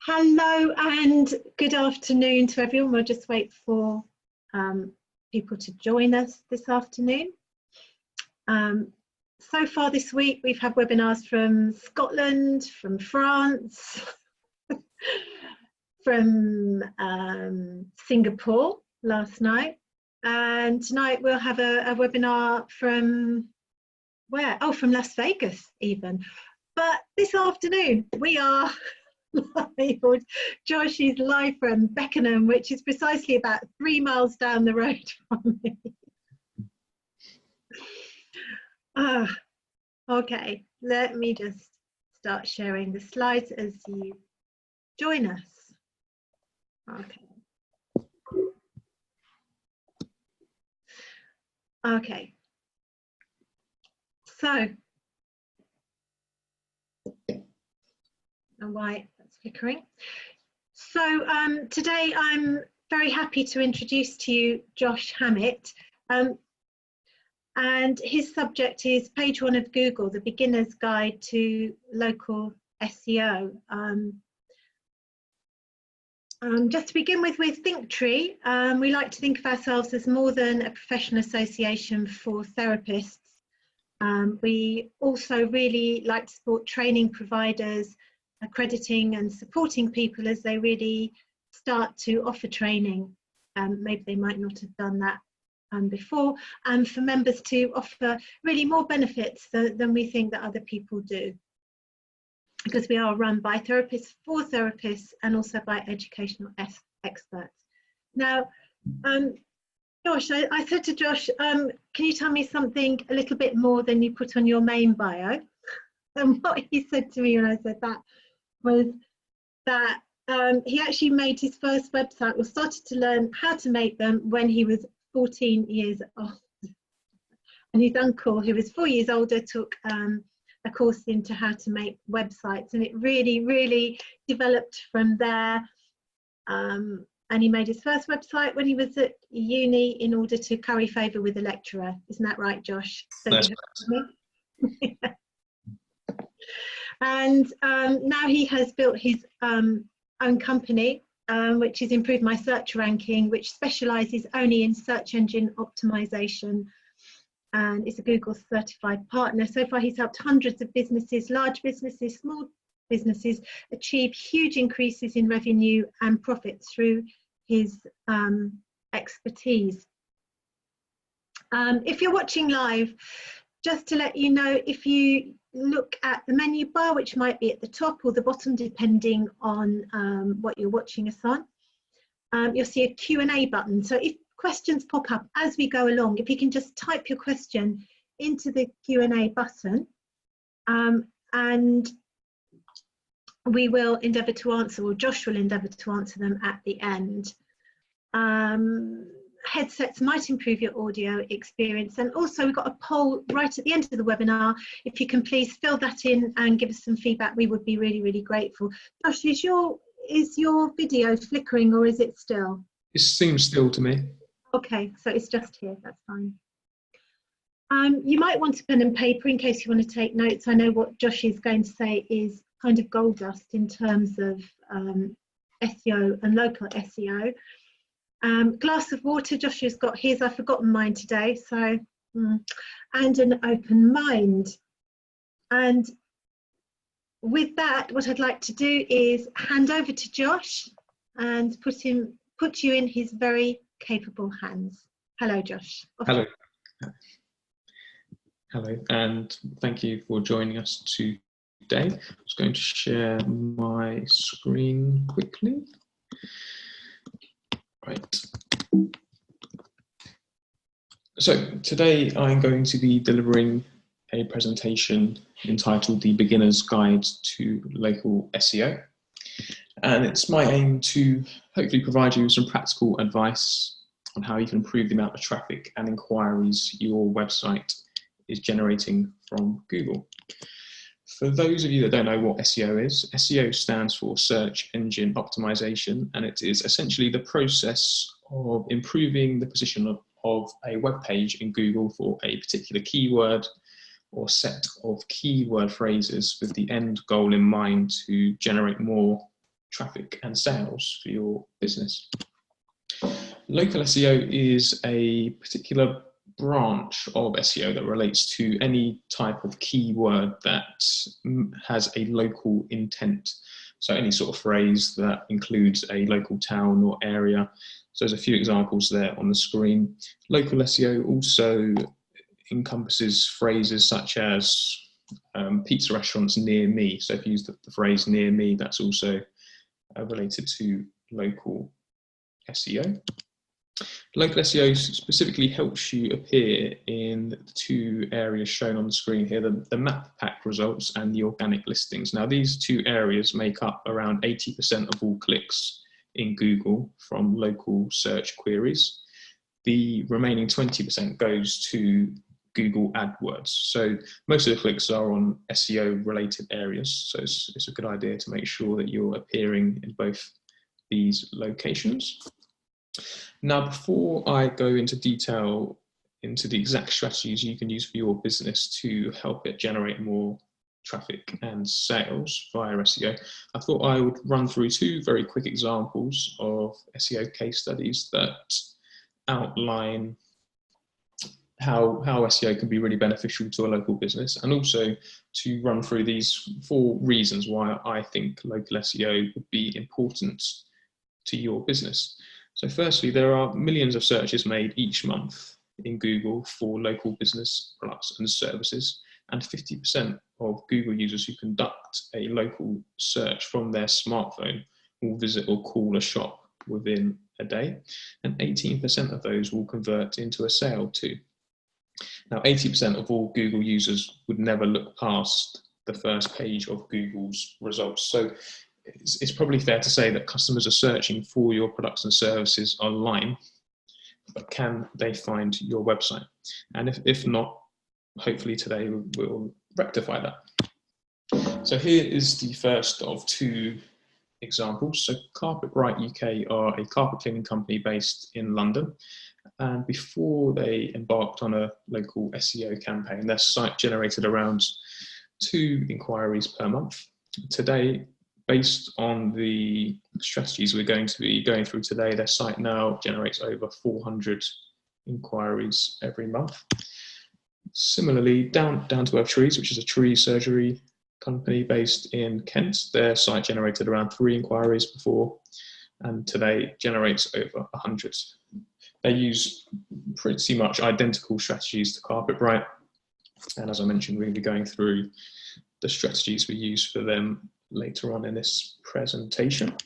Hello and good afternoon to everyone. We'll just wait for people to join us this afternoon. So far this week, we've had webinars from Scotland, from France, from Singapore last night. And tonight we'll have a webinar from where? Oh, from Las Vegas even. But this afternoon, we are live. Josh is live from Beckenham, which is precisely about 3 miles down the road from me. Okay, let me just start sharing the slides as you join us. Okay, so and why that's flickering. So today I'm very happy to introduce to you Josh Hammett, and his subject is page 1 of Google, the beginner's guide to local SEO. Just to begin with ThinkTree, we like to think of ourselves as more than a professional association for therapists. We also really like to support training providers, accrediting and supporting people as they really start to offer training. Maybe they might not have done that before, and for members to offer really more benefits than we think that other people do, because we are run by therapists for therapists and also by educational experts. Now, Josh, I said to Josh, can you tell me something a little bit more than you put on your main bio? And what he said to me when I said that was that he actually made his first website, or started to learn how to make them when he was 14 years old. And his uncle, who was 4 years older, took a course into how to make websites, and it really developed from there. And he made his first website when he was at uni in order to curry favour with a lecturer. Isn't that right, Josh? So that's right. And now he has built his own company, which has improved my search ranking, which specialises only in search engine optimization, and is a Google certified partner. So far he's helped hundreds of businesses, large businesses, small businesses, achieve huge increases in revenue and profit through his expertise. If you're watching live, just to let you know, if you look at the menu bar, which might be at the top or the bottom depending on what you're watching us on, you'll see a Q&A button. So if questions pop up as we go along, if you can just type your question into the Q&A button, and we will endeavour to answer, or Josh will endeavour to answer them at the end. Headsets might improve your audio experience, and also we've got a poll right at the end of the webinar. If you can please fill that in and give us some feedback, we would be really grateful. Josh, is your video flickering, or is it still? It seems still to me. Okay, so it's just here, that's fine. You might want a pen and paper in case you want to take notes. I know what Josh is going to say is kind of gold dust in terms of SEO and local SEO. Glass of water, Josh has got his, I've forgotten mine today, so, and an open mind. And with that, what I'd like to do is hand over to Josh and put you in his very capable hands. Hello, Josh. Hello. Hello, and thank you for joining us today. I'm just going to share my screen quickly. Right. So today I'm going to be delivering a presentation entitled The Beginner's Guide to Local SEO. And it's my aim to hopefully provide you with some practical advice on how you can improve the amount of traffic and inquiries your website is generating from Google. For those of you that don't know what SEO is, SEO stands for Search Engine Optimization, and it is essentially the process of improving the position of a web page in Google for a particular keyword or set of keyword phrases with the end goal in mind to generate more traffic and sales for your business. Local SEO is a particular branch of SEO that relates to any type of keyword that has a local intent. So any sort of phrase that includes a local town or area. So there's a few examples there on the screen. Local SEO also encompasses phrases such as pizza restaurants near me. So if you use the phrase near me, that's also related to local SEO. Local SEO specifically helps you appear in the two areas shown on the screen here, the map pack results and the organic listings. Now these two areas make up around 80% of all clicks in Google from local search queries. The remaining 20% goes to Google AdWords. So most of the clicks are on SEO related areas. So it's a good idea to make sure that you're appearing in both these locations. Now, before I go into detail into the exact strategies you can use for your business to help it generate more traffic and sales via SEO, I thought I would run through two very quick examples of SEO case studies that outline how SEO can be really beneficial to a local business, and also to run through these 4 reasons why I think local SEO would be important to your business. So firstly, there are millions of searches made each month in Google for local business products and services, and 50% of Google users who conduct a local search from their smartphone will visit or call a shop within a day, and 18% of those will convert into a sale too. Now, 80% of all Google users would never look past the first page of Google's results. So it's probably fair to say that customers are searching for your products and services online, but can they find your website? And if not, hopefully today we'll rectify that. So here is the first of 2 examples. So Carpet Bright UK are a carpet cleaning company based in London. And before they embarked on a local SEO campaign, their site generated around 2 inquiries per month. Today, based on the strategies we're going to be going through today, their site now generates over 400 inquiries every month. Similarly, Down to Earth Trees, which is a tree surgery company based in Kent, their site generated around 3 inquiries before, and today generates over 100. They use pretty much identical strategies to Carpet Bright, and as I mentioned, we'll be going through the strategies we use for them later on in this presentation.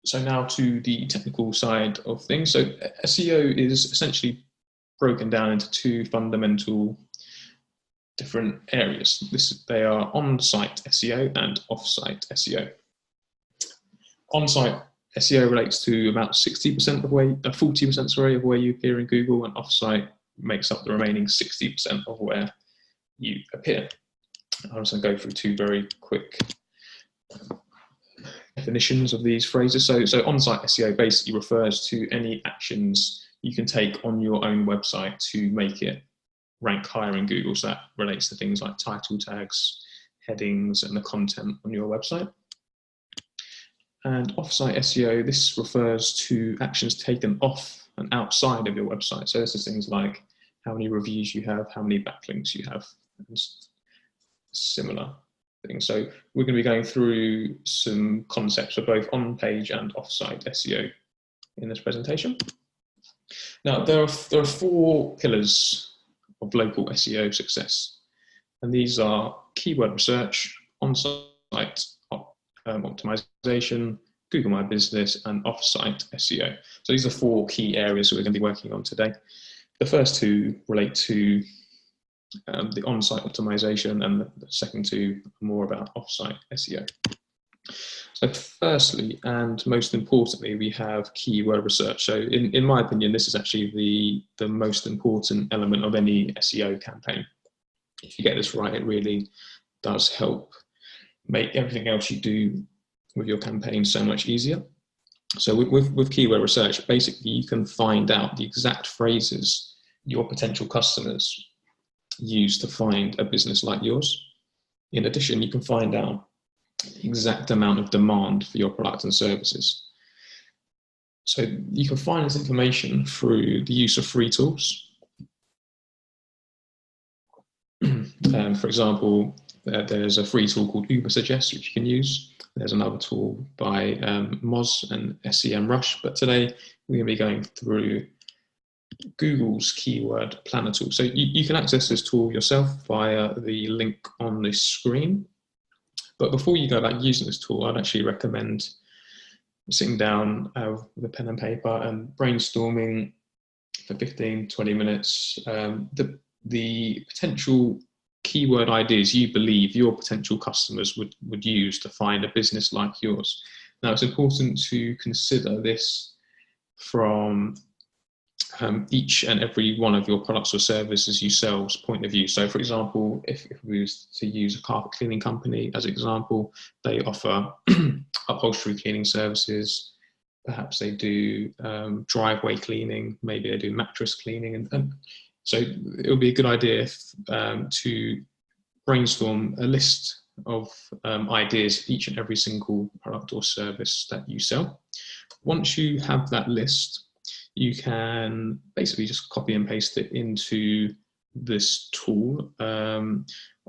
So now to the technical side of things. So SEO is essentially broken down into 2 fundamental different areas. They are on-site SEO and off-site SEO. On-site SEO relates to about 40% of where you appear in Google, and off-site makes up the remaining 60% of where you appear. I'm just going to go through 2 very quick definitions of these phrases. So on-site SEO basically refers to any actions you can take on your own website to make it rank higher in Google. So that relates to things like title tags, headings, and the content on your website. And off-site SEO, this refers to actions taken off and outside of your website. So this is things like how many reviews you have, how many backlinks you have, and similar things. So we're going to be going through some concepts for both on-page and off-site SEO in this presentation. Now, there are 4 pillars of local SEO success, and these are keyword research, on-site optimization, Google My Business, and off-site SEO. So these are 4 key areas that we're going to be working on today. The first 2 relate to the on-site optimization, and the second 2 are more about off-site SEO. So firstly, and most importantly, we have keyword research. So in my opinion, this is actually the most important element of any SEO campaign. If you get this right, it really does help make everything else you do with your campaign so much easier. So with keyword research, basically you can find out the exact phrases your potential customers use to find a business like yours. In addition, you can find out exact amount of demand for your product and services. So you can find this information through the use of free tools. For example, there's a free tool called Uber Suggest, which you can use. There's another tool by Moz and SEMrush, but today we're going to be going through Google's keyword planner tool. So you can access this tool yourself via the link on this screen. But before you go about using this tool, I'd actually recommend sitting down with a pen and paper and brainstorming for 15-20 minutes the potential keyword ideas you believe your potential customers would use to find a business like yours. Now, it's important to consider this from each and every one of your products or services you sell's point of view. So, for example, if we was to use a carpet cleaning company as an example, they offer upholstery cleaning services. Perhaps they do driveway cleaning. Maybe they do mattress cleaning, and so it would be a good idea to brainstorm a list of ideas for each and every single product or service that you sell. Once you have that list, you can basically just copy and paste it into this tool.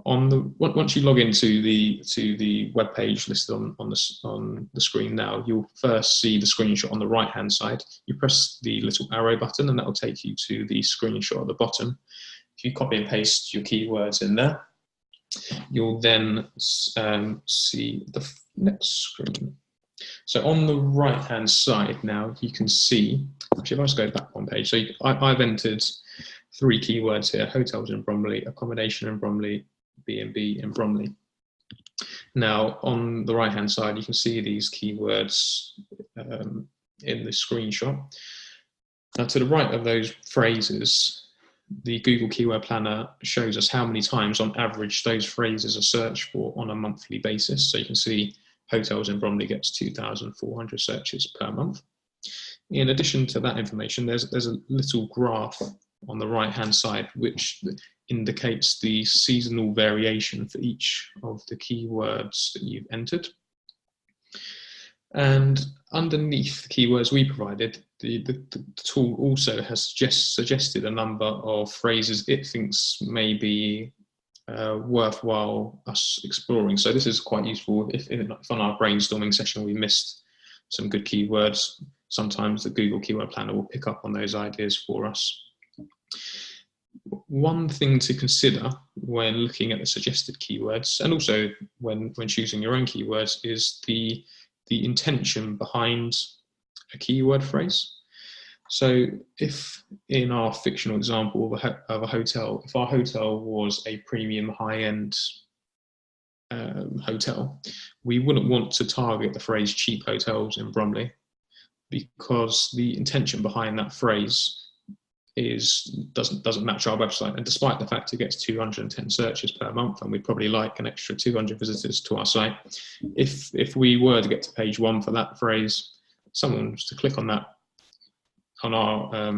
Once you log into the web page listed on the screen now, you'll first see the screenshot on the right hand side. You press the little arrow button and that will take you to the screenshot at the bottom. If you copy and paste your keywords in there, you'll then see the next screen. So on the right hand side now, you can see, actually if I just go back one page, so I've entered 3 keywords here: hotels in Bromley, accommodation in Bromley, B&B in Bromley. Now on the right hand side, you can see these keywords in the screenshot. Now to the right of those phrases, the Google Keyword Planner shows us how many times on average those phrases are searched for on a monthly basis. So you can see hotels in Bromley gets 2,400 searches per month. In addition to that information, there's a little graph on the right hand side which indicates the seasonal variation for each of the keywords that you've entered. And underneath the keywords we provided, the tool also has suggested a number of phrases it thinks may be worthwhile us exploring. So this is quite useful if on our brainstorming session we missed some good keywords. Sometimes the Google Keyword Planner will pick up on those ideas for us. One thing to consider when looking at the suggested keywords, and also when choosing your own keywords, is the intention behind a keyword phrase. So if in our fictional example of a hotel, if our hotel was a premium high-end hotel, we wouldn't want to target the phrase cheap hotels in Bromley, because the intention behind that phrase doesn't match our website. And despite the fact it gets 210 searches per month, and we'd probably like an extra 200 visitors to our site, if we were to get to page 1 for that phrase, someone was to click on that on our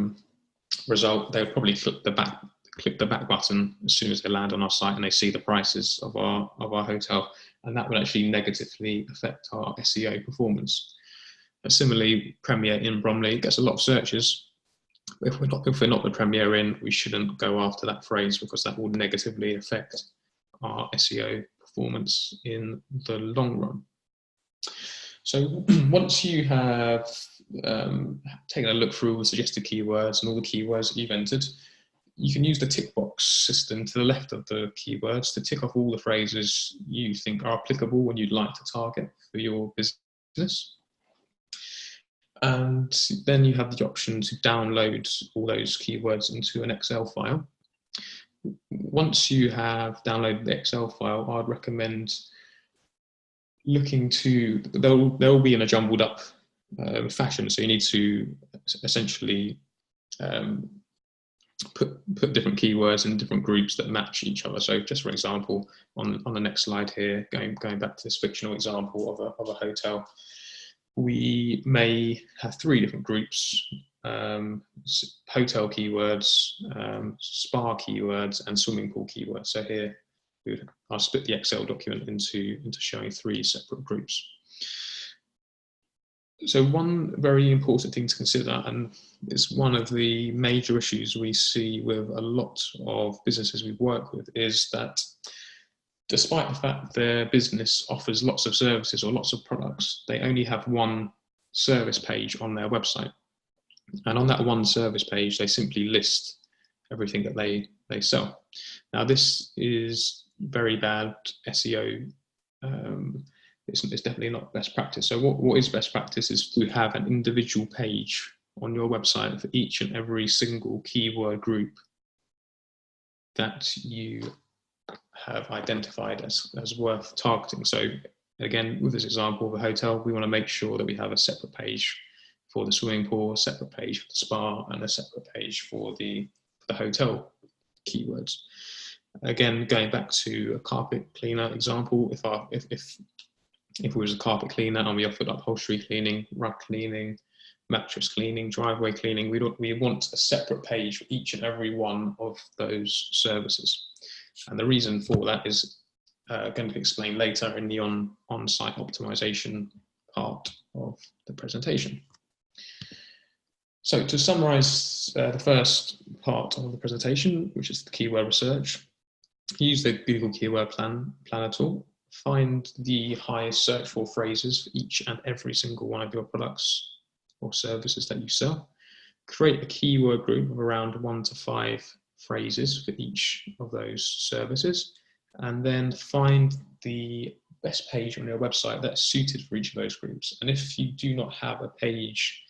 result, they would probably click the back button as soon as they land on our site and they see the prices of our hotel, and that would actually negatively affect our SEO performance. But similarly, Premier in Bromley gets a lot of searches. If we're not the Premier in, we shouldn't go after that phrase, because that will negatively affect our SEO performance in the long run. So once you have taken a look through all the suggested keywords and all the keywords that you've entered, you can use the tick box system to the left of the keywords to tick off all the phrases you think are applicable and you'd like to target for your business. And then you have the option to download all those keywords into an Excel file. Once you have downloaded the Excel file, I'd recommend looking to, they'll be in a jumbled up fashion, so you need to essentially put different keywords in different groups that match each other. So just for example, on the next slide here, going back to this fictional example of a hotel, we may have 3 different groups: hotel keywords, spa keywords, and swimming pool keywords. So here I'll split the Excel document into showing 3 separate groups. So one very important thing to consider, and it's one of the major issues we see with a lot of businesses we work with, is that despite the fact their business offers lots of services or lots of products, they only have one service page on their website. And on that one service page, they simply list everything that they sell. Now, this is very bad SEO. It's definitely not best practice. So what is best practice is to have an individual page on your website for each and every single keyword group that you have identified as worth targeting. So again, with this example of a hotel, we want to make sure that we have a separate page for the swimming pool, a separate page for the spa, and a separate page for the hotel keywords. Again, going back to a carpet cleaner example, if we was a carpet cleaner and we offered upholstery cleaning, rug cleaning, mattress cleaning, driveway cleaning, we want a separate page for each and every one of those services. And the reason for that is going to be explained later in the on-site optimization part of the presentation. So to summarize the first part of the presentation, which is the keyword research, use the Google Keyword Planner tool, find the highest search for phrases for each and every single one of your products or services that you sell. Create a keyword group of around 1 to 5 phrases for each of those services, and then find the best page on your website that's suited for each of those groups. And if you do not have a page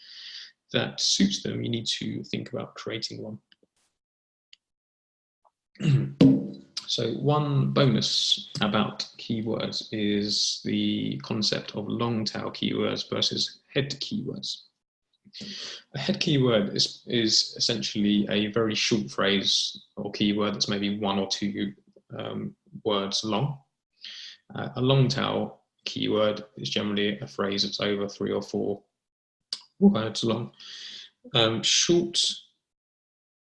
that suits them, you need to think about creating one. So one bonus about keywords is the concept of long tail keywords versus head keywords. A head keyword is essentially a very short phrase or keyword that's maybe 1 or 2 words long. A long tail keyword is generally a phrase that's over 3 or 4 words long. Short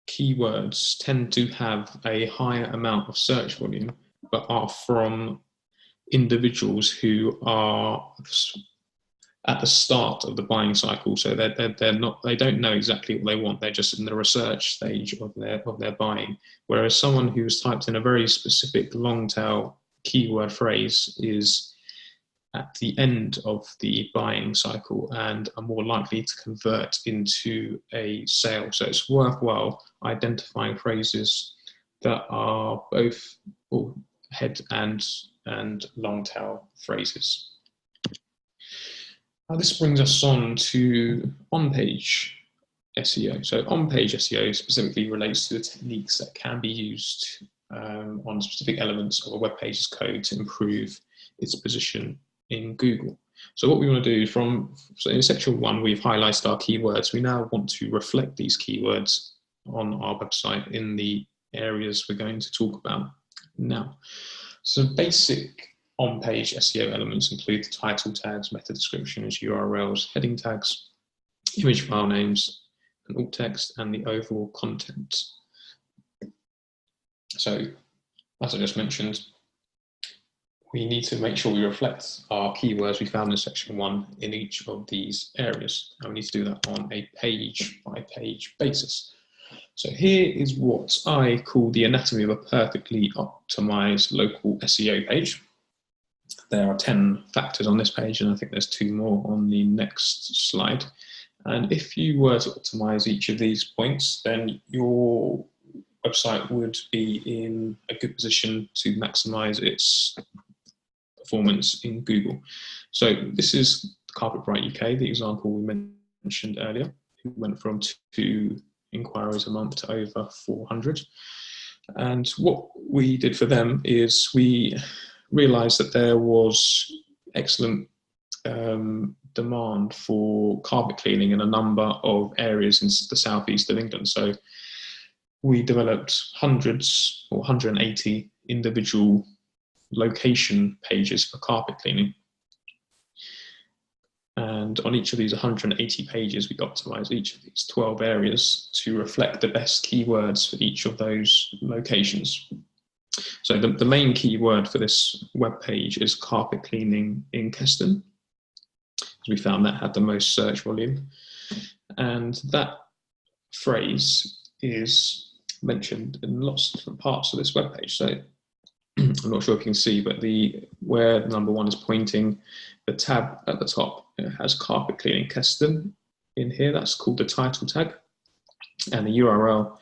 keywords tend to have a higher amount of search volume, but are from individuals who are at the start of the buying cycle. So they don't know exactly what they want. They're just in the research stage of their buying. Whereas someone who's typed in a very specific long tail keyword phrase is at the end of the buying cycle and are more likely to convert into a sale. So it's worthwhile identifying phrases that are both head and long tail phrases. Now this brings us on to on-page SEO. So on-page SEO specifically relates to the techniques that can be used on specific elements of a web page's code to improve its position in Google. So what we want to do so in section 1, we've highlighted our keywords. We now want to reflect these keywords on our website in the areas we're going to talk about now. So basic on-page SEO elements include the title tags, meta descriptions, URLs, heading tags, image file names, and alt text, and the overall content. So as I just mentioned, we need to make sure we reflect our keywords we found in section 1 in each of these areas. And we need to do that on a page-by-page basis. So here is what I call the anatomy of a perfectly optimized local SEO page. There are 10 factors on this page, and I think there's 2 more on the next slide. And if you were to optimize each of these points, then your website would be in a good position to maximize its performance in Google. So this is Carpet Bright UK, the example we mentioned earlier, who went from 2 inquiries a month to over 400. And what we did for them is we realized that there was excellent demand for carpet cleaning in a number of areas in the southeast of England. So we developed hundreds or 180 individual location pages for carpet cleaning. And on each of these 180 pages, we optimized each of these 12 areas to reflect the best keywords for each of those locations. So the main keyword for this web page is carpet cleaning in Keston, because we found that had the most search volume. And that phrase is mentioned in lots of different parts of this web page. So I'm not sure if you can see, but where number 1 is pointing, the tab at the top, it has carpet cleaning Keston in here. That's called the title tag. And the URL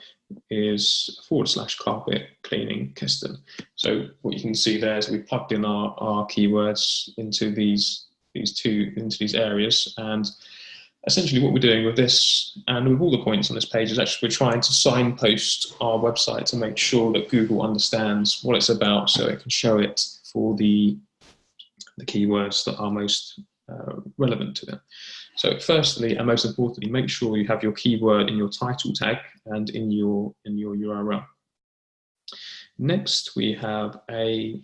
is /carpet cleaning Keston. So what you can see there is we plugged in our keywords into these areas, and essentially what we're doing with this and with all the points on this page is actually we're trying to signpost our website to make sure that Google understands what it's about, so it can show it for the keywords that are most relevant to them. So firstly, and most importantly, make sure you have your keyword in your title tag and in your URL. Next, we have a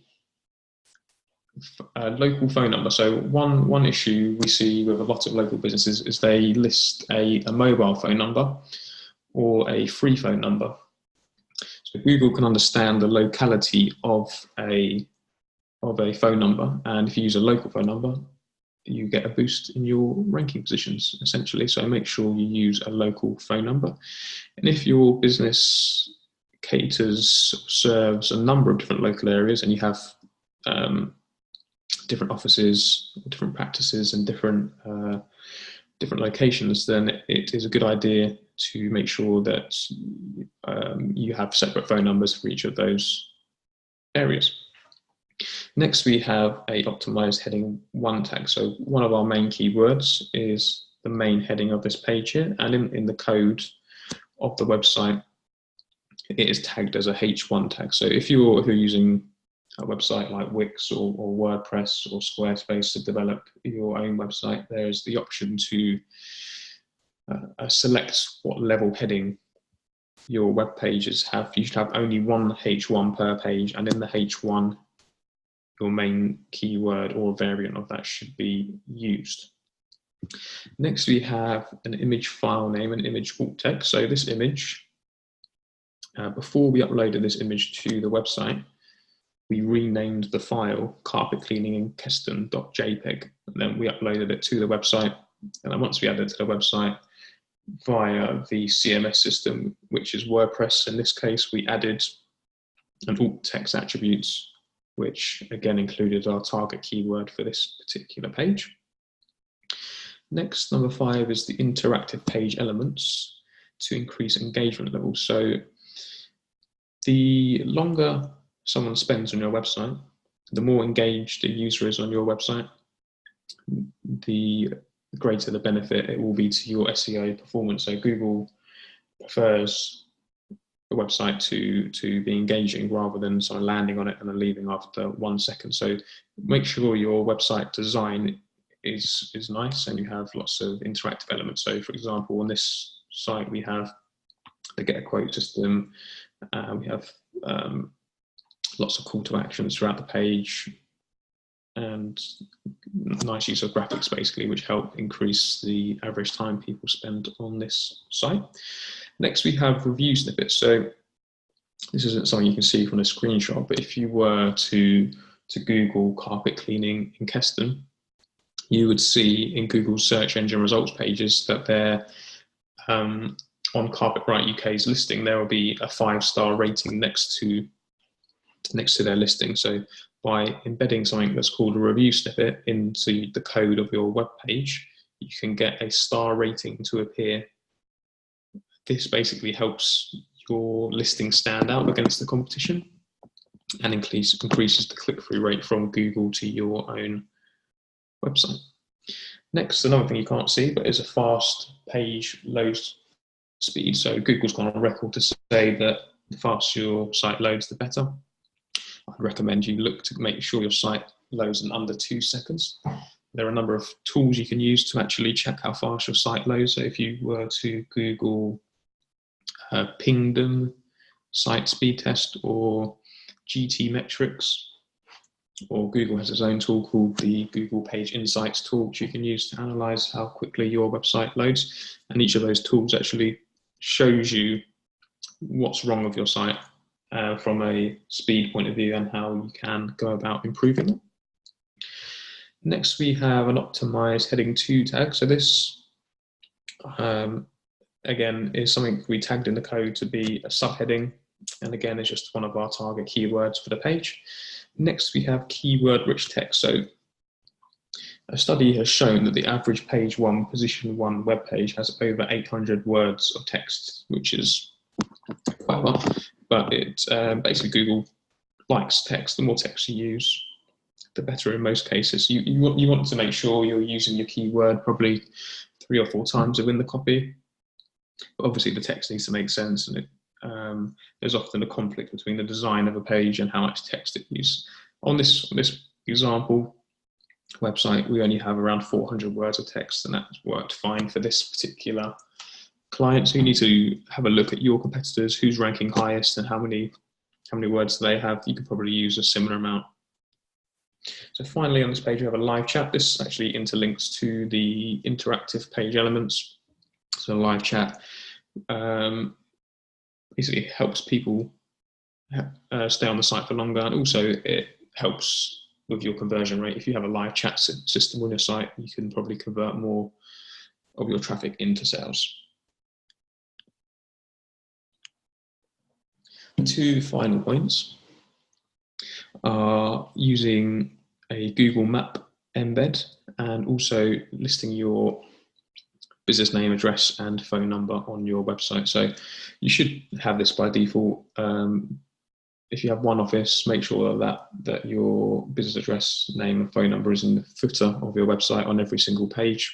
local phone number. So one issue we see with a lot of local businesses is they list a mobile phone number or a free phone number. So Google can understand the locality of a phone number, and if you use a local phone number, you get a boost in your ranking positions, essentially. So make sure you use a local phone number. And if your business serves a number of different local areas, and you have different offices, different practices, and different locations, then it is a good idea to make sure that you have separate phone numbers for each of those areas. Next, we have a optimized heading 1 tag. So one of our main keywords is the main heading of this page here, and in the code of the website, it is tagged as a H1 tag. So if you're using a website like Wix or WordPress or Squarespace to develop your own website, there is the option to select what level heading your web pages have. You should have only one H1 per page, and in the H1, your main keyword or variant of that should be used. Next, we have an image file name and image alt text. So this image, before we uploaded this image to the website, we renamed the file carpetcleaninginkeston.jpg, and then we uploaded it to the website. And then once we added it to the website via the CMS system, which is WordPress, in this case, we added an alt text attributes, which again included our target keyword for this particular page. Next, number 5 is the interactive page elements to increase engagement levels. So the longer someone spends on your website, the more engaged a user is on your website, the greater the benefit it will be to your SEO performance. So Google prefers the website to be engaging rather than someone landing on it and then leaving after 1 second. So make sure your website design is nice and you have lots of interactive elements. So for example, on this site we have the get a quote system, we have lots of call to actions throughout the page, and nice use of graphics basically, which help increase the average time people spend on this site. Next, we have review snippets. So this isn't something you can see from the screenshot, but if you were to Google carpet cleaning in Keston, you would see in Google's search engine results pages that they're on Carpet Right UK's listing, there will be a 5-star rating next to their listing. So by embedding something that's called a review snippet into the code of your web page, you can get a star rating to appear. This basically helps your listing stand out against the competition and increases the click-through rate from Google to your own website. Next, another thing you can't see, but is a fast page load speed. So Google's gone on record to say that the faster your site loads, the better. I'd recommend you look to make sure your site loads in under 2 seconds. There are a number of tools you can use to actually check how fast your site loads. So if you were to Google Pingdom site speed test or GT metrics, or Google has its own tool called the Google Page Insights tool, which you can use to analyze how quickly your website loads. And each of those tools actually shows you what's wrong with your site from a speed point of view and how you can go about improving them. Next, we have an optimized heading 2 tag. So this, again, is something we tagged in the code to be a subheading. And again, it's just one of our target keywords for the page. Next, we have keyword-rich text. So a study has shown that the average page 1, position 1 web page has over 800 words of text, which is quite a lot. But it basically, Google likes text. The more text you use, the better in most cases. You want to make sure you're using your keyword probably 3 or 4 times within the copy. But obviously, the text needs to make sense, and there's often a conflict between the design of a page and how much text it uses. On this example website, we only have around 400 words of text, and that's worked fine for this particular client. So you need to have a look at your competitors, who's ranking highest, and how many words they have. You could probably use a similar amount. So finally, on this page, we have a live chat. This actually interlinks to the interactive page elements. So live chat basically helps people stay on the site for longer, and also it helps with your conversion rate. If you have a live chat system on your site, you can probably convert more of your traffic into sales. 2 final points are using a Google Map embed and also listing your business name, address, and phone number on your website. So you should have this by default. If you have one office, make sure that your business address, name, and phone number is in the footer of your website on every single page.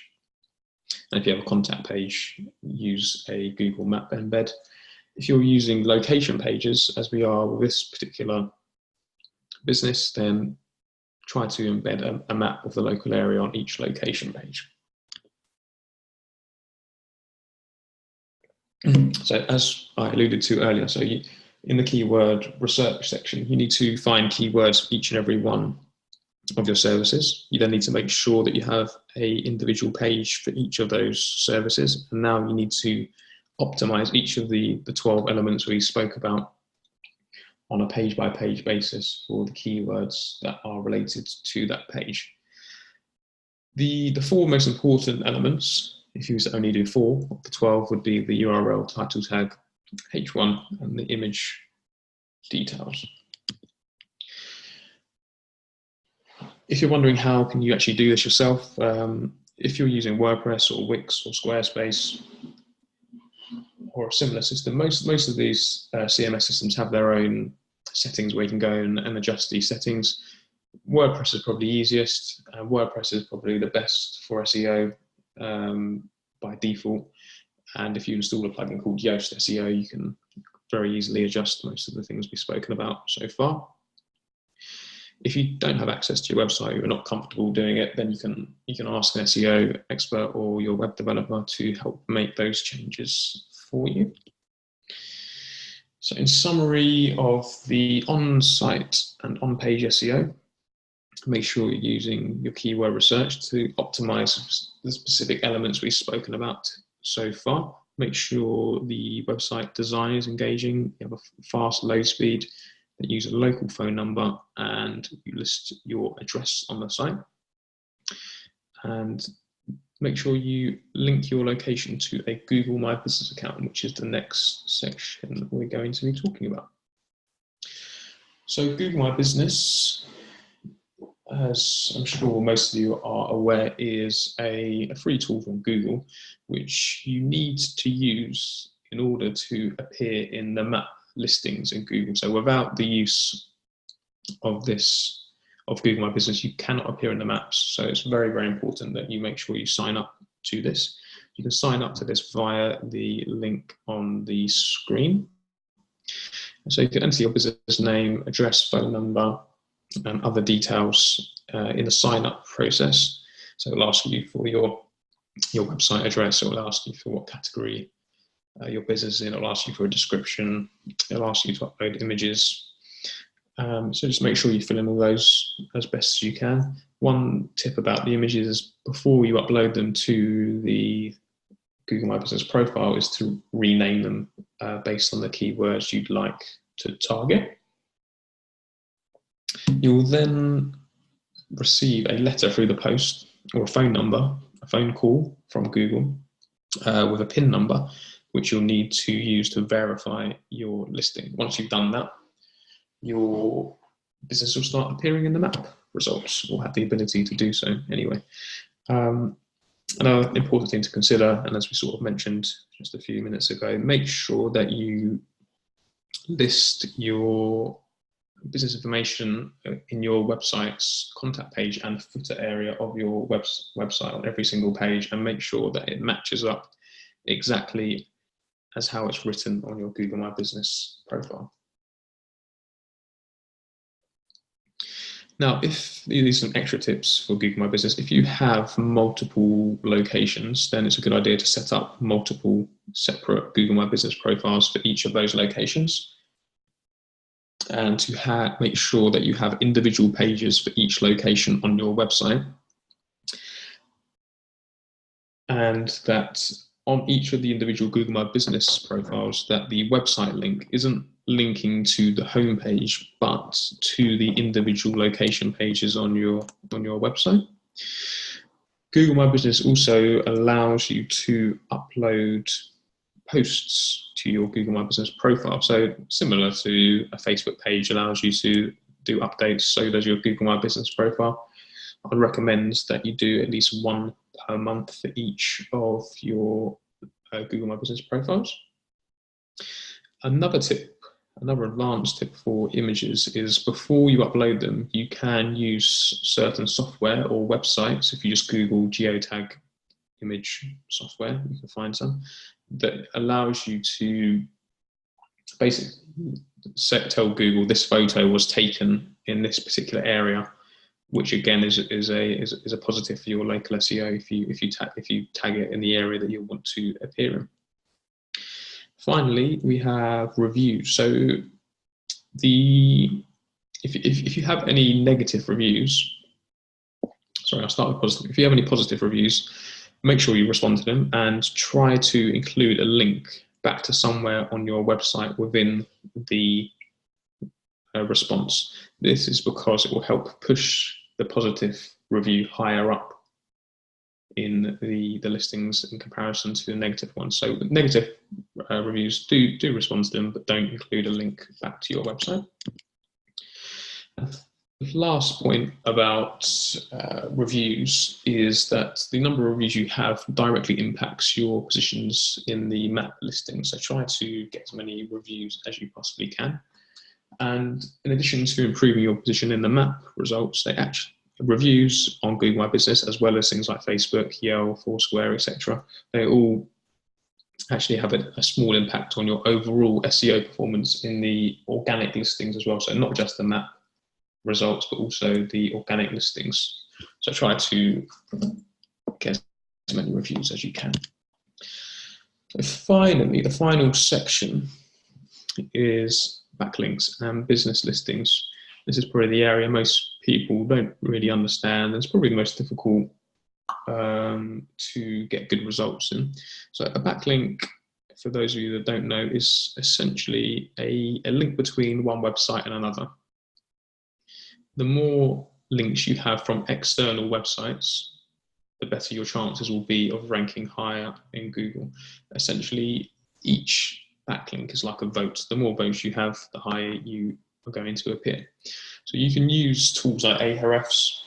And if you have a contact page, use a Google Map embed. If you're using location pages, as we are with this particular business, then try to embed a map of the local area on each location page. So as I alluded to earlier, so in the keyword research section, you need to find keywords for each and every one of your services. You then need to make sure that you have an individual page for each of those services. And now you need to optimize each of the 12 elements we spoke about on a page-by-page basis for the keywords that are related to that page. The 4 most important elements, if you only do 4 of the 12, would be the URL, title tag, H1, and the image details. If you're wondering how can you actually do this yourself, if you're using WordPress or Wix or Squarespace or a similar system, most of these CMS systems have their own settings where you can go and adjust these settings. WordPress is probably easiest. WordPress is probably the best for SEO by default. And if you install a plugin called Yoast SEO, you can very easily adjust most of the things we've spoken about so far. If you don't have access to your website, you're not comfortable doing it, then you can ask an SEO expert or your web developer to help make those changes for you. So in summary of the on-site and on-page SEO, make sure you're using your keyword research to optimize the specific elements we've spoken about so far. Make sure the website design is engaging, you have a fast load speed, that use a local phone number, and you list your address on the site. And make sure you link your location to a Google My Business account, which is the next section we're going to be talking about. So Google My Business, as I'm sure most of you are aware, is a free tool from Google, which you need to use in order to appear in the map listings in Google. So without the use of Google My Business, you cannot appear in the maps. So it's very, very important that you make sure you sign up to this. You can sign up to this via the link on the screen. So you can enter your business name, address, phone number, and other details in the sign up process. So it'll ask you for your website address, it will ask you for what category your business is in, it'll ask you for a description, it'll ask you to upload images. So just make sure you fill in all those as best as you can. One tip about the images is before you upload them to the Google My Business profile is to rename them based on the keywords you'd like to target. You'll then receive a letter through the post or a phone number, a phone call from Google with a PIN number, which you'll need to use to verify your listing. Once you've done that, your business will start appearing in the map results, or have the ability to do so anyway. Another important thing to consider, and as we sort of mentioned just a few minutes ago, make sure that you list your business information in your website's contact page and footer area of your website on every single page, and make sure that it matches up exactly as how it's written on your Google My Business profile. Now, if these are some extra tips for Google My Business, if you have multiple locations, then it's a good idea to set up multiple separate Google My Business profiles for each of those locations, and to make sure that you have individual pages for each location on your website, and that on each of the individual Google My Business profiles, that the website link isn't linking to the home page, but to the individual location pages on your website. Google My Business also allows you to upload posts to your Google My Business profile. So similar to a Facebook page allows you to do updates, so does your Google My Business profile. I'd recommend that you do at least one per month for each of your Google My Business profiles. Another advanced tip for images is, before you upload them, you can use certain software or websites. If you just Google geotag image software, you can find some that allows you to basically tell Google this photo was taken in this particular area, which again is a positive for your local SEO if you tag it in the area that you want to appear in. Finally, we have reviews. So if you have any negative reviews, sorry, I'll start with positive. If you have any positive reviews, make sure you respond to them and try to include a link back to somewhere on your website within the response. This is because it will help push the positive review higher up in the listings in comparison to the negative ones. So negative reviews, do respond to them, but don't include a link back to your website. The last point about reviews is that the number of reviews you have directly impacts your positions in the map listing. So try to get as many reviews as you possibly can. And in addition to improving your position in the map results, reviews on Google My Business, as well as things like Facebook, Yelp, Foursquare, etc., they all actually have a small impact on your overall SEO performance in the organic listings as well. So not just the map results, but also the organic listings. So try to get as many reviews as you can. So finally, the final section is backlinks and business listings. This is probably the area most people don't really understand. It's probably the most difficult to get good results in. So a backlink, for those of you that don't know, is essentially a link between one website and another. The more links you have from external websites, the better your chances will be of ranking higher in Google. Essentially, each backlink is like a vote. The more votes you have, the higher you are going to appear. So you can use tools like Ahrefs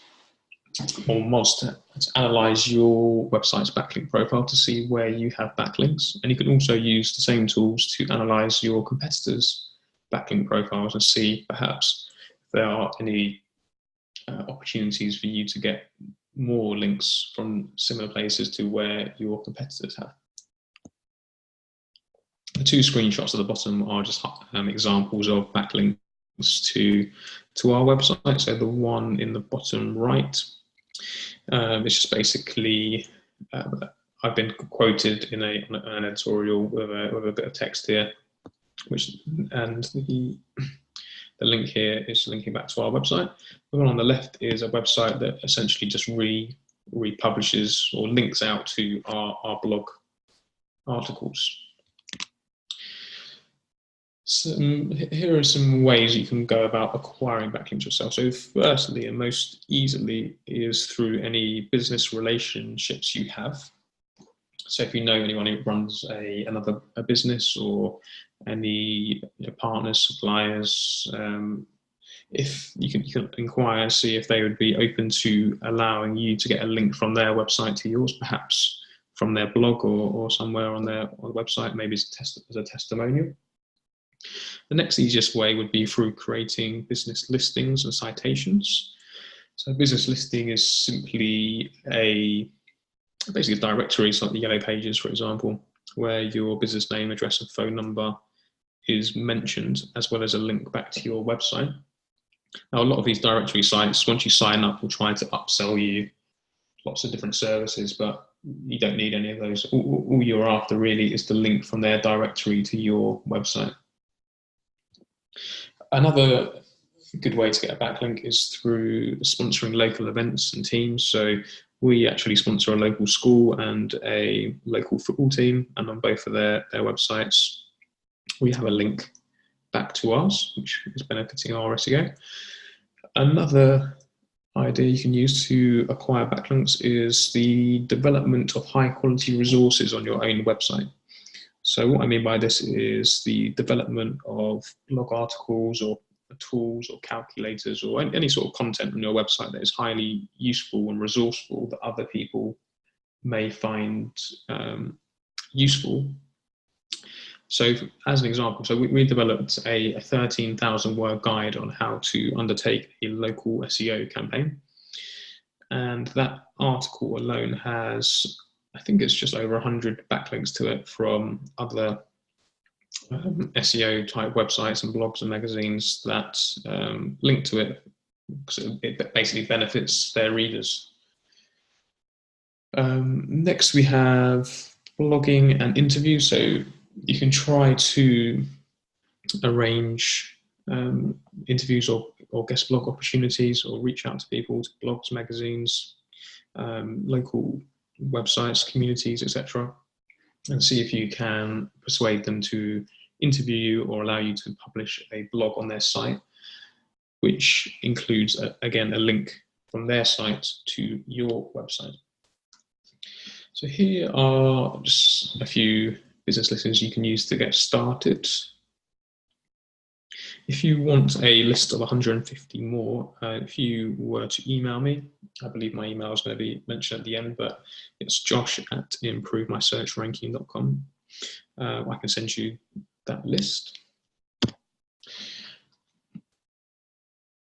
or Moz to analyze your website's backlink profile to see where you have backlinks. And you can also use the same tools to analyze your competitors' backlink profiles and see perhaps if there are any opportunities for you to get more links from similar places to where your competitors have. The two screenshots at the bottom are just examples of backlinks to our website. So the one in the bottom right, it's just basically I've been quoted in an editorial with a bit of text here, and the link here is linking back to our website. The one on the left is a website that essentially just republishes or links out to our blog articles. Here are some ways you can go about acquiring backlinks yourself. So firstly, and most easily, is through any business relationships you have. So if you know anyone who runs a business, or any partners, suppliers, if you can inquire and see if they would be open to allowing you to get a link from their website to yours, perhaps from their blog or somewhere on the website, maybe as a testimonial. The next easiest way would be through creating business listings and citations. So a business listing is simply basically a directory, like the Yellow Pages, for example, where your business name, address, and phone number is mentioned, as well as a link back to your website. Now, a lot of these directory sites, once you sign up, will try to upsell you lots of different services, but you don't need any of those. All you're after really is the link from their directory to your website. Another good way to get a backlink is through sponsoring local events and teams. So we actually sponsor a local school and a local football team, and on both of their websites, we have a link back to ours, which is benefiting our SEO. Another idea you can use to acquire backlinks is the development of high quality resources on your own website. So what I mean by this is the development of blog articles or tools or calculators or any sort of content on your website that is highly useful and resourceful that other people may find useful. So as an example, so we developed a 13,000 word guide on how to undertake a local SEO campaign. And that article alone has, I think it's just over 100 backlinks to it from other SEO type websites and blogs and magazines that link to it, because it basically benefits their readers. Next we have blogging and interviews. So you can try to arrange interviews or guest blog opportunities, or reach out to people, to blogs, magazines, local websites, communities, etc., and see if you can persuade them to interview you or allow you to publish a blog on their site, which includes, again, a link from their site to your website. So here are just a few business listings you can use to get started. If you want a list of 150 more, if you were to email me, I believe my email is going to be mentioned at the end, but it's josh@improveMySearchRanking.com. I can send you that list.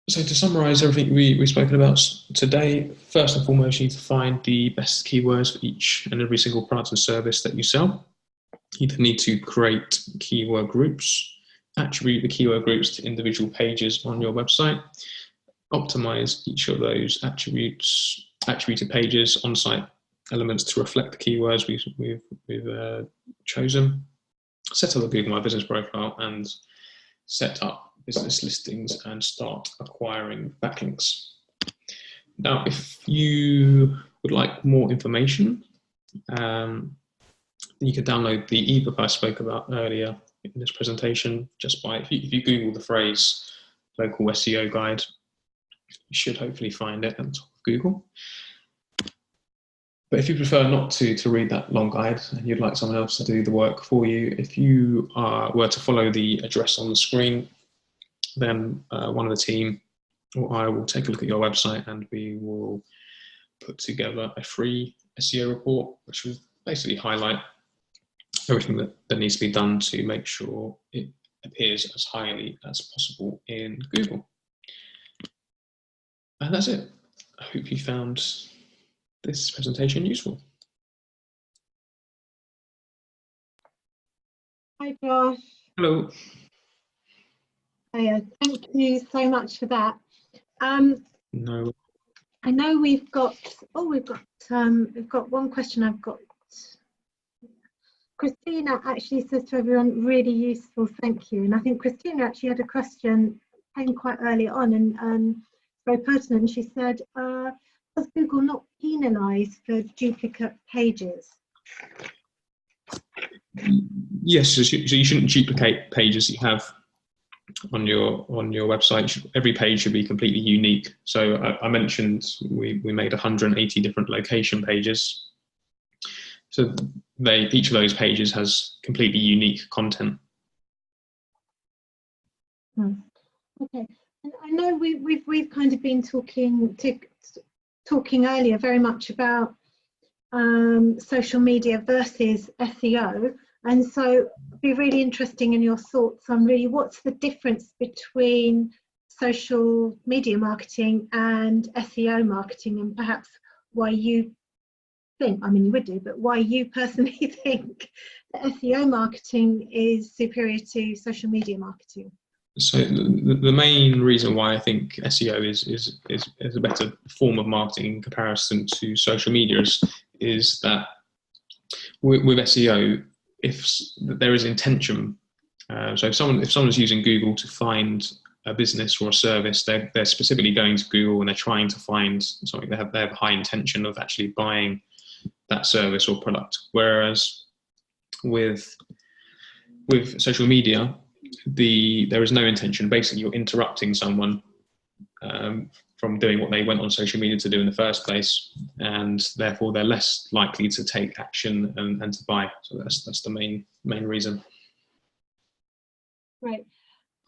So to summarize everything we've spoken about today, first and foremost, you need to find the best keywords for each and every single product and service that you sell. You then need to create keyword groups, attribute the keyword groups to individual pages on your website, optimize each of those attributed pages, on-site elements to reflect the keywords we've chosen, set up a Google My Business profile, and set up business listings and start acquiring backlinks. Now, if you would like more information, you can download the ebook I spoke about earlier in this presentation just by, if you Google the phrase local SEO guide, you should hopefully find it at the top of Google. But if you prefer not to read that long guide and you'd like someone else to do the work for you, if you were to follow the address on the screen, then one of the team or I will take a look at your website and we will put together a free SEO report, which will basically highlight everything that needs to be done to make sure it appears as highly as possible in Google. And that's it. I hope you found this presentation useful. Hi, Josh. Hello. Hiya. Thank you so much for that. No. I know we've got one question I've got. Christina actually says to everyone, really useful, thank you. And I think Christina actually had a question, came quite early on and very pertinent. She said, does Google not penalise for duplicate pages? Yes, so you shouldn't duplicate pages that you have on your website. Every page should be completely unique. So I mentioned we made 180 different location pages. So each of those pages has completely unique content. Okay, and I know we've kind of been talking earlier very much about social media versus SEO, and so it'd be really interesting in your thoughts on really what's the difference between social media marketing and SEO marketing, and perhaps why you think, I mean you would do, but why you personally think that SEO marketing is superior to social media marketing. So the main reason why I think SEO is a better form of marketing in comparison to social media is that with SEO, if there is intention, so if someone's using Google to find a business or a service, they're specifically going to Google and they're trying to find something. They have a high intention of actually buying that service or product. Whereas with social media, there is no intention. Basically, you're interrupting someone from doing what they went on social media to do in the first place, and therefore they're less likely to take action and to buy. So that's the main reason. Right.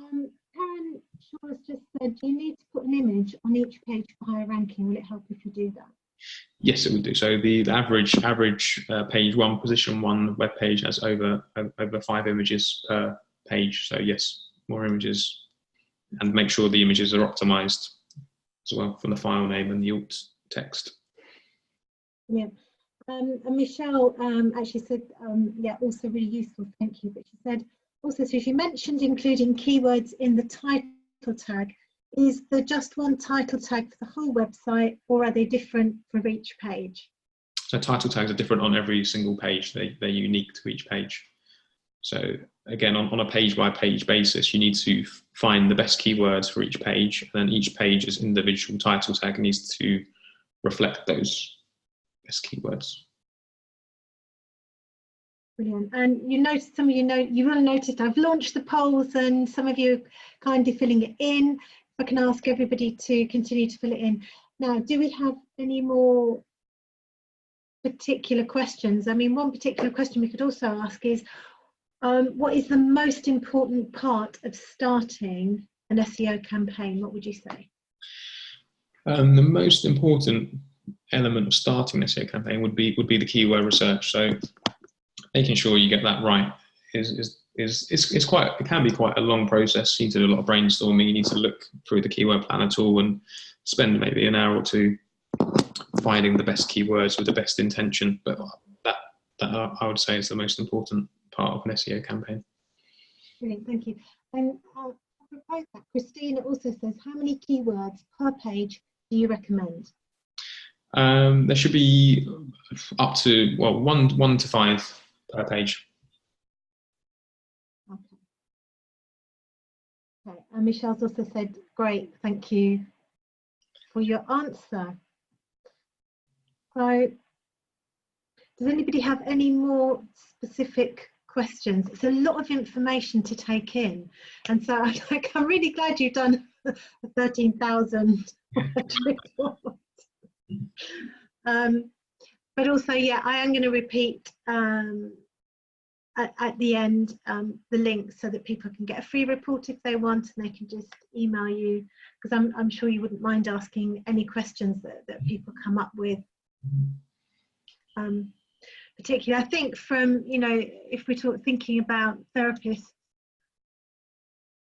Karen Shaw has just said, do you need to put an image on each page for higher ranking? Will it help if you do that? Yes, it would do. So the average page one, position one web page has over 5 images per page. So yes, more images, and make sure the images are optimized as well from the file name and the alt text. Yeah. And Michelle actually said, yeah, also really useful, thank you. But she said also, so she mentioned including keywords in the title tag. Is there just one title tag for the whole website, or are they different for each page? So title tags are different on every single page. They're unique to each page. So again, on a page-by-page basis, you need to find the best keywords for each page, and then each page's individual title tag needs to reflect those best keywords. Brilliant. And you noticed, some of you will have noticed I've launched the polls, and some of you are kindly filling it in. I can ask everybody to continue to fill it in. Now, do we have any more particular questions? I mean, one particular question we could also ask is, what is the most important part of starting an SEO campaign? What would you say? The most important element of starting an SEO campaign would be the keyword research. So making sure you get that right it can be quite a long process. You need to do a lot of brainstorming. You need to look through the keyword planner tool and spend maybe an hour or two finding the best keywords with the best intention. But that I would say is the most important part of an SEO campaign. Brilliant, thank you. And I'll propose that. Christina also says, how many keywords per page do you recommend? There should be up to, well, one to 5 per page. Okay, and Michelle's also said, great, thank you for your answer. So, does anybody have any more specific questions? It's a lot of information to take in, and so I'm really glad you've done a 13,000 word report. But also, yeah, I am going to repeat at the end the link so that people can get a free report if they want, and they can just email you, because I'm sure you wouldn't mind asking any questions that people come up with. Particularly, I think from, you know, if we're thinking about therapists,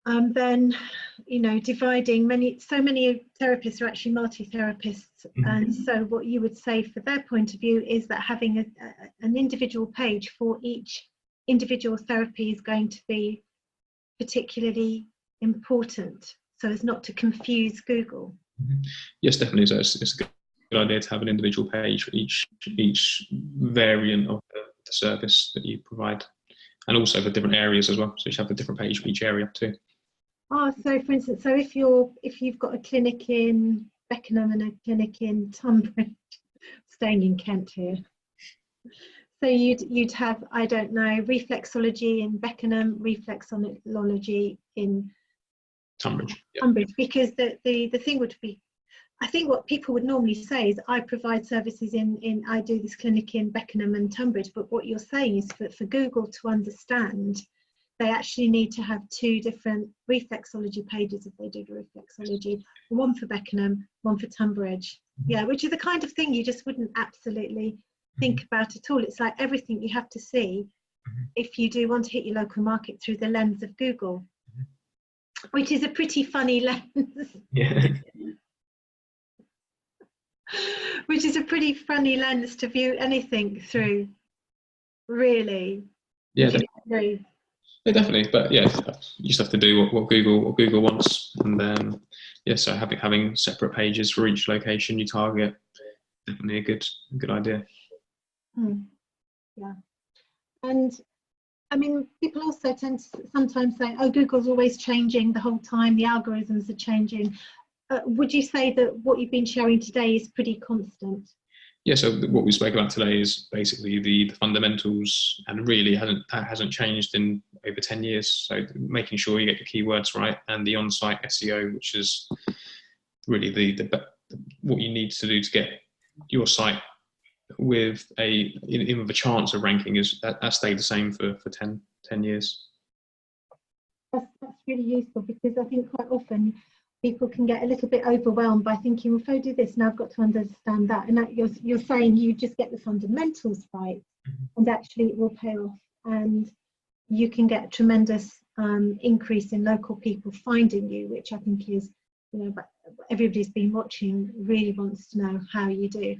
then, you know, dividing so many therapists are actually multi-therapists, and so what you would say for their point of view is that having an individual page for each individual therapy is going to be particularly important, so as not to confuse Google. Yes, definitely. So it's a good idea to have an individual page for each variant of the service that you provide, and also for different areas as well. So you should have a different page for each area too. Oh, so for instance, so if you've got a clinic in Beckenham and a clinic in Tunbridge, staying in Kent here. So you'd have, I don't know, reflexology in Beckenham, reflexology in Tunbridge. Yeah. Tunbridge, because the thing would be, I think what people would normally say is I provide services I do this clinic in Beckenham and Tunbridge, but what you're saying is for Google to understand, they actually need to have 2 different reflexology pages if they do the reflexology, one for Beckenham, one for Tunbridge. Yeah, which is the kind of thing you just wouldn't absolutely think about at all. It's like everything you have to see if you do want to hit your local market through the lens of Google, which is a pretty funny lens. Yeah. Which is a pretty funny lens to view anything through, really. Yeah, definitely. Yeah, definitely. But yeah, you just have to do what Google wants, and then yeah, so having separate pages for each location you target, definitely a good idea. Yeah, and I mean, people also tend to sometimes say, "Oh, Google's always changing the whole time. The algorithms are changing." Would you say that what you've been sharing today is pretty constant? Yeah, so what we spoke about today is basically the fundamentals, and really hasn't changed in over 10 years. So making sure you get your keywords right, and the on-site SEO, which is really what you need to do to get your site with even with a chance of ranking, that stayed the same for 10 years. That's really useful, because I think quite often people can get a little bit overwhelmed by thinking, well, if I do this, now I've got to understand that. And that you're saying you just get the fundamentals right, and actually it will pay off. And you can get a tremendous increase in local people finding you, which I think is, but everybody's been watching really wants to know how you do.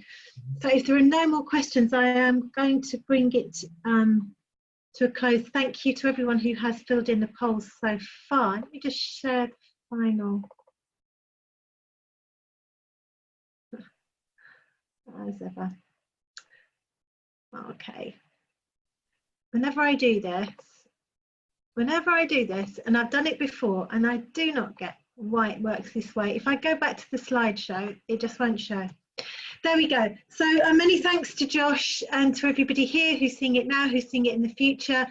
So if there are no more questions, I am going to bring it to a close. Thank you to everyone who has filled in the polls so far. Let me just share the final. As ever. Okay. Whenever I do this, and I've done it before, and I do not get why it works this way. If I go back to the slideshow, it just won't show. There we go. So many thanks to Josh and to everybody here who's seeing it now, who's seeing it in the future.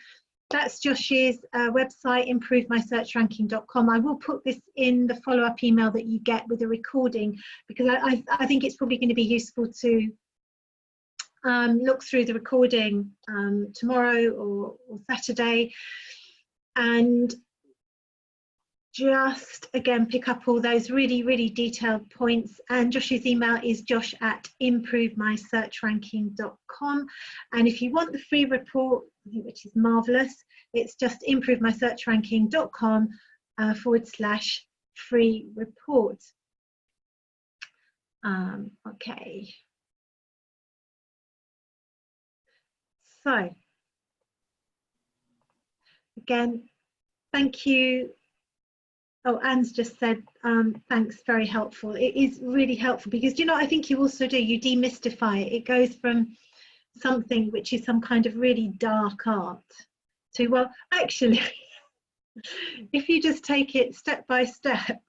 That's Josh's website, improvemysearchranking.com. I will put this in the follow-up email that you get with the recording, because I think it's probably going to be useful to look through the recording tomorrow or Saturday, and just again pick up all those really detailed points. And Josh's email is josh@improvemysearchranking.com, and if you want the free report, which is marvelous, it's just improvemysearchranking.com /free report. Okay, so again, thank you. Oh, Anne's just said, thanks, very helpful. It is really helpful, because, I think you also do, you demystify it. It goes from something which is some kind of really dark art to, well, actually, if you just take it step by step,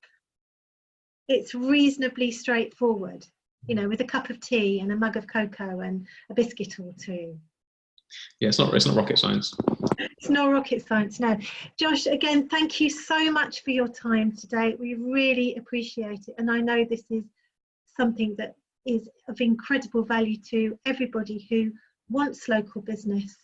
it's reasonably straightforward, with a cup of tea and a mug of cocoa and a biscuit or 2. Yeah, it's not rocket science. It's no rocket science, no. Josh, again, thank you so much for your time today. We really appreciate it. And I know this is something that is of incredible value to everybody who wants local business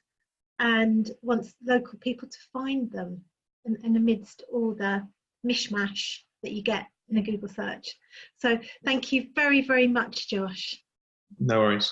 and wants local people to find them, and amidst all the mishmash that you get in a Google search. So thank you very much, Josh. No worries.